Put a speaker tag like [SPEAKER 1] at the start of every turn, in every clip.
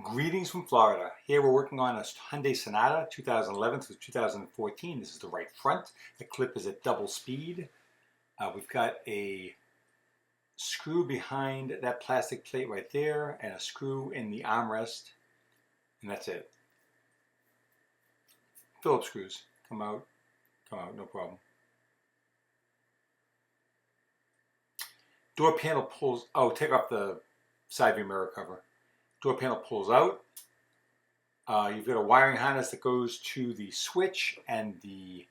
[SPEAKER 1] Greetings from Florida. Here we're working on a Hyundai Sonata 2011 through 2014. This is the right front. The clip is at double speed. We've got a screw behind that plastic plate right there and a screw in the armrest, and that's it. Phillips screws. Come out, no problem. Door panel pulls, take off the side view mirror cover. Door panel pulls out. You've got a wiring harness that goes to the switch, and the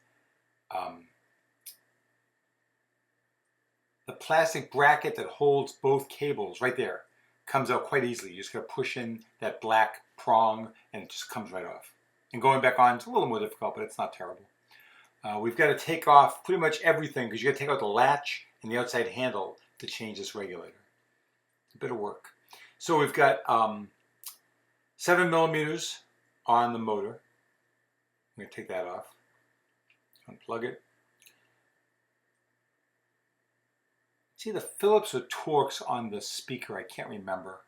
[SPEAKER 1] plastic bracket that holds both cables right there comes out quite easily. You just got to push in that black prong and it just comes right off. And going back on, it's a little more difficult, but it's not terrible. We've got to take off pretty much everything because you got to take out the latch and the outside handle to change this regulator. It's a bit of work. So we've got 7 millimeters on the motor. I'm going to take that off, unplug it. See the Phillips or Torx on the speaker, I can't remember.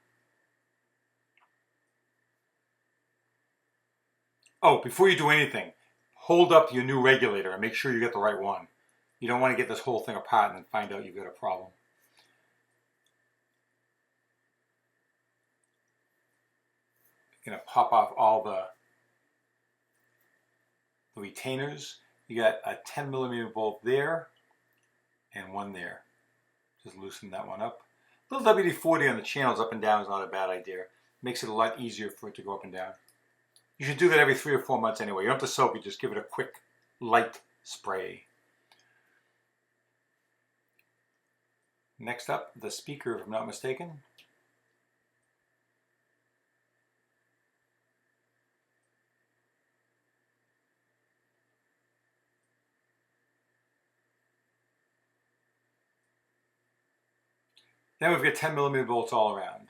[SPEAKER 1] Oh, before you do anything, hold up your new regulator and make sure you get the right one. You don't want to get this whole thing apart and then find out you've got a problem. You're going to pop off all the retainers. You got a 10 millimeter bolt there and one there. Just loosen that one up. A little WD-40 on the channels up and down is not a bad idea. Makes it a lot easier for it to go up and down. You should do that every 3 or 4 months anyway. You don't have to soak it, just give it a quick light spray. Next up, the speaker, if I'm not mistaken. Then we've got 10 millimeter bolts all around.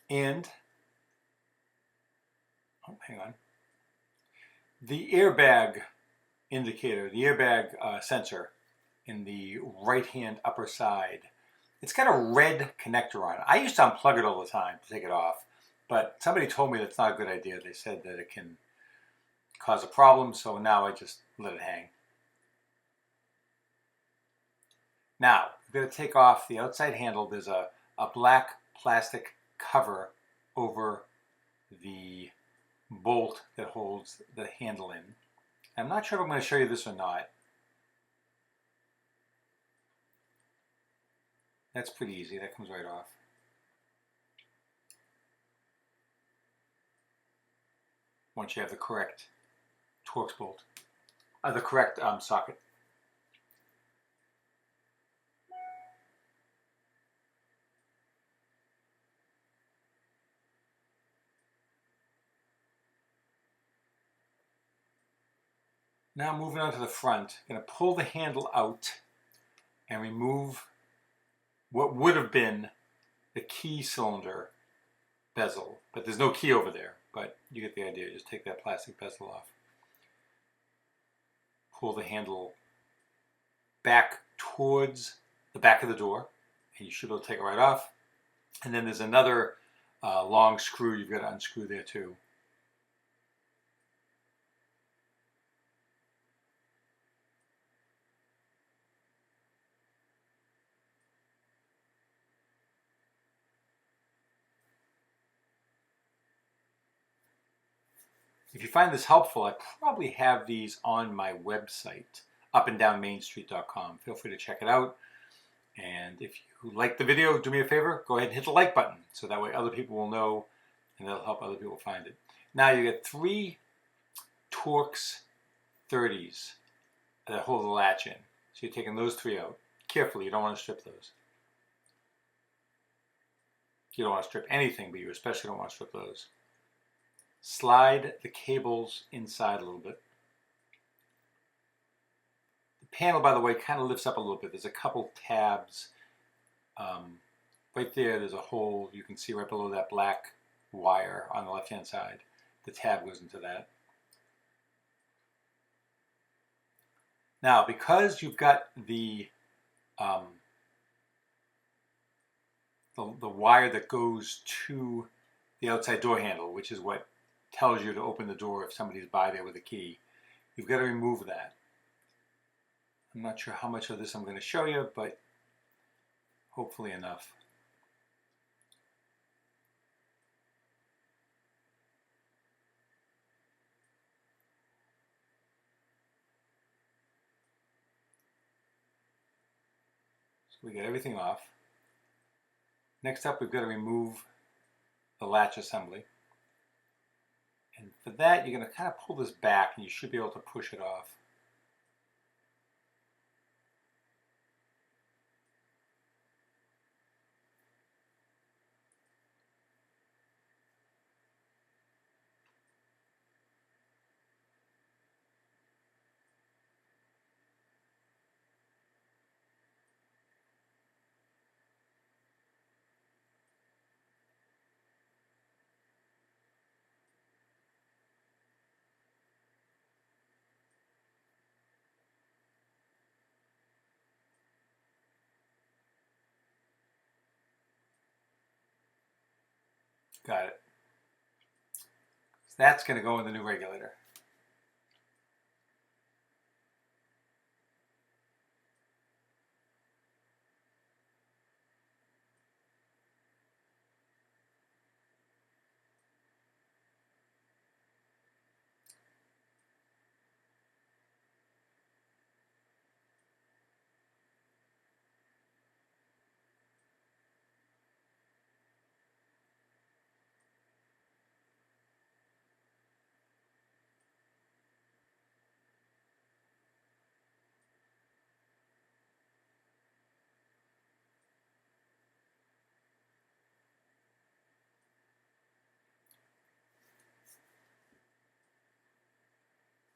[SPEAKER 1] And, hang on. The airbag indicator, the airbag sensor in the right-hand upper side, it's got a red connector on it. I used to unplug it all the time to take it off, but somebody told me that's not a good idea. They said that it can cause a problem, so now I just let it hang. Now, we've got to take off the outside handle. There's a black plastic cover over the bolt that holds the handle in. I'm not sure if I'm going to show you this or not. That's pretty easy. That comes right off. Once you have the correct Torx bolt, the correct socket. Now moving on to the front, I'm going to pull the handle out and remove what would have been the key cylinder bezel, but there's no key over there, but you get the idea. Just take that plastic bezel off. Pull the handle back towards the back of the door, and you should be able to take it right off. And then there's another long screw you've got to unscrew there too. If you find this helpful, I probably have these on my website, upanddownmainstreet.com. Feel free to check it out. And if you like the video, do me a favor, go ahead and hit the like button so that way other people will know and that'll help other people find it. Now you get 3 Torx 30s that hold the latch in. So you're taking those 3 out. Carefully, you don't want to strip those. You don't want to strip anything, but you especially don't want to strip those. Slide the cables inside a little bit. panel, by the way, kind of lifts up a little bit. There's a couple tabs. Right there, there's a hole. You can see right below that black wire on the left-hand side. The tab goes into that. Now, because you've got the wire that goes to the outside door handle, which is what tells you to open the door if somebody's by there with a key, you've got to remove that. I'm not sure how much of this I'm going to show you, but hopefully enough. So we get everything off. Next up, we've got to remove the latch assembly. And for that, you're going to kind of pull this back and you should be able to push it off. Got it. So that's going to go in the new regulator.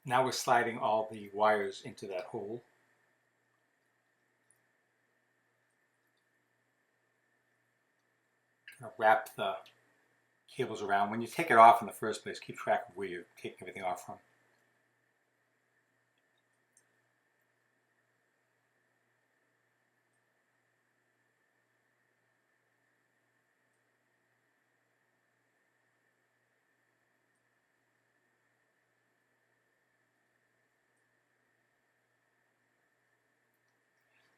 [SPEAKER 1] Now we're sliding all the wires into that hole. Wrap the cables around. When you take it off in the first place, keep track of where you're taking everything off from.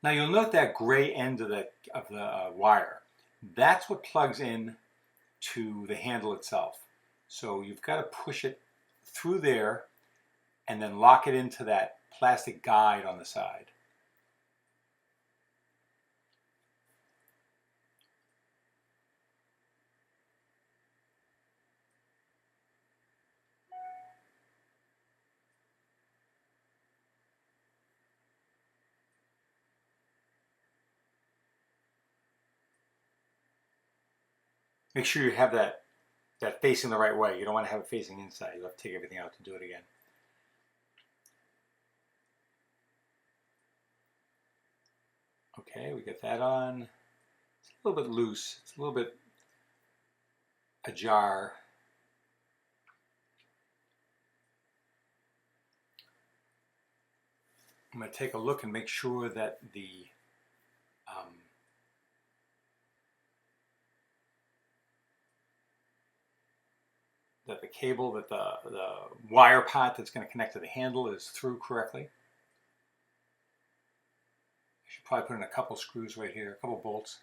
[SPEAKER 1] Now you'll note that gray end of the wire. That's what plugs in to the handle itself. So you've got to push it through there and then lock it into that plastic guide on the side. Make sure you have that facing the right way. You don't want to have it facing inside. You'll have to take everything out to do it again. Okay, we get that on. It's a little bit loose. It's a little bit ajar. I'm going to take a look and make sure that the cable, that the wire part that's going to connect to the handle is through correctly. I should probably put in a couple screws right here, a couple bolts.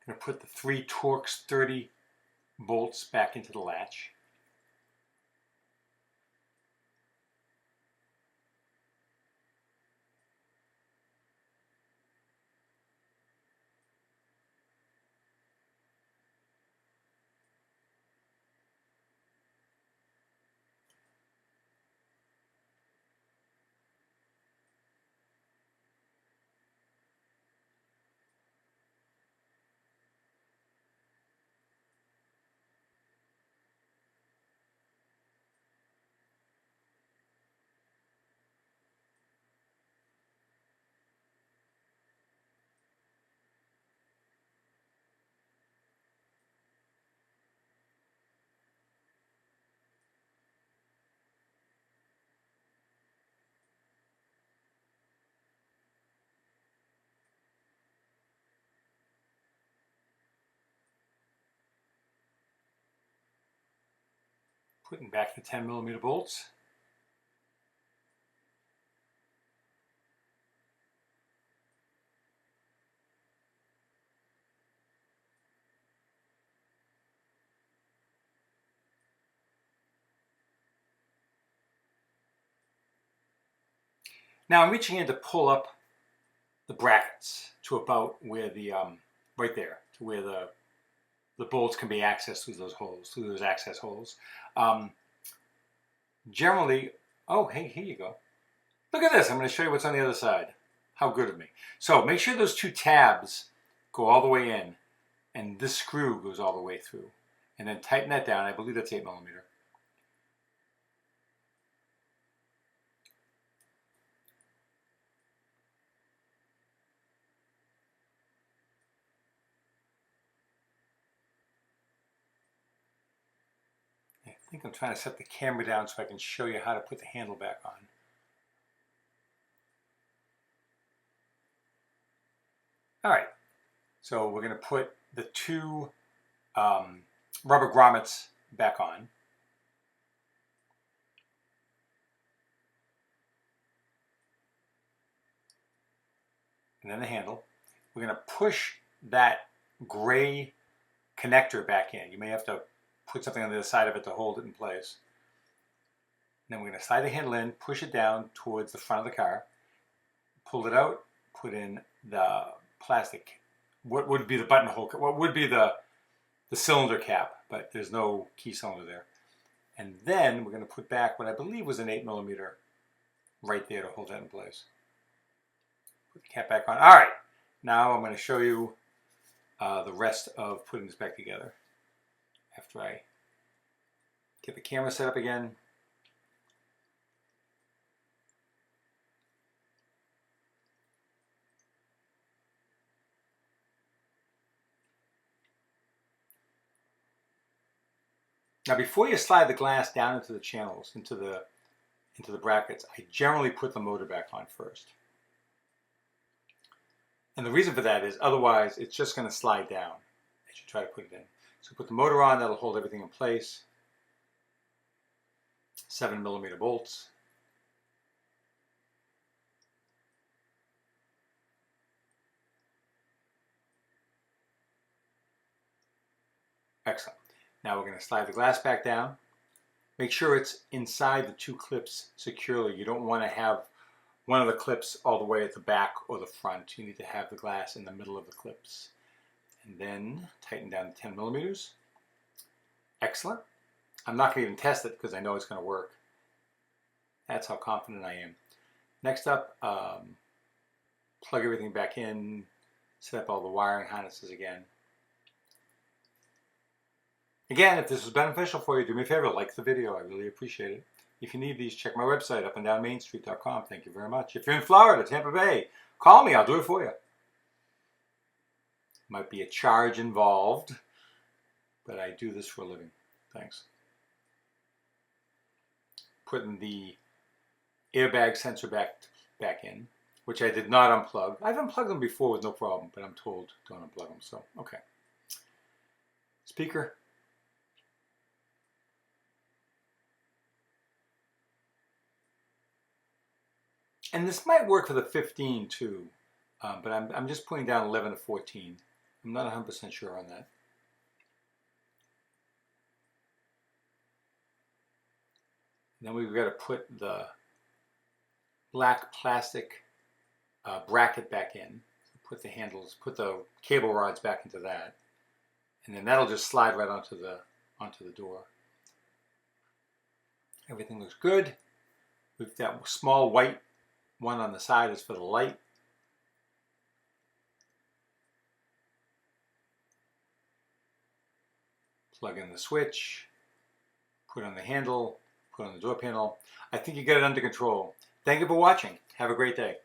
[SPEAKER 1] I'm going to put the 3 Torx 30 bolts back into the latch. Putting back the 10mm bolts. Now I'm reaching in to pull up the brackets to about where the, right there, to where the bolts can be accessed through those holes, through those access holes. Generally, oh, hey, here you go. Look at this. I'm going to show you what's on the other side. How good of me. So make sure those two tabs go all the way in, and this screw goes all the way through. And then tighten that down. I believe that's 8mm. I think I'm trying to set the camera down so I can show you how to put the handle back on. All right, so we're going to put the two rubber grommets back on. And then the handle. We're going to push that gray connector back in. You may have to put something on the other side of it to hold it in place. And then we're going to slide the handle in, push it down towards the front of the car, pull it out, put in the plastic, what would be the buttonhole, what would be the cylinder cap, but there's no key cylinder there. And then we're going to put back what I believe was an 8mm right there to hold that in place. Put the cap back on. All right, now I'm going to show you the rest of putting this back together after I get the camera set up again. Now before you slide the glass down into the channels, into the brackets, I generally put the motor back on first. And the reason for that is otherwise it's just going to slide down as you try to put it in. So put the motor on, that'll hold everything in place. 7mm bolts. Excellent. Now we're going to slide the glass back down. Make sure it's inside the two clips securely. You don't want to have one of the clips all the way at the back or the front. You need to have the glass in the middle of the clips. And then tighten down to 10mm. Excellent. I'm not going to even test it because I know it's going to work. That's how confident I am. Next up, plug everything back in, set up all the wiring harnesses again. Again, if this was beneficial for you, do me a favor, like the video. I really appreciate it. If you need these, check my website, upanddownmainstreet.com. Thank you very much. If you're in Florida, Tampa Bay, call me. I'll do it for you. Might be a charge involved, but I do this for a living. Thanks. Putting the airbag sensor back in, which I did not unplug. I've unplugged them before with no problem, but I'm told don't unplug them, so okay. Speaker. And this might work for the 15 too, but I'm just putting down 11 to 14. I'm not 100% sure on that. And then we've got to put the black plastic bracket back in. Put the handles, put the cable rods back into that, and then that'll just slide right onto the door. Everything looks good. With that small white one on the side is for the light. Plug in the switch, put on the handle, put on the door panel. I think you got it under control. Thank you for watching. Have a great day.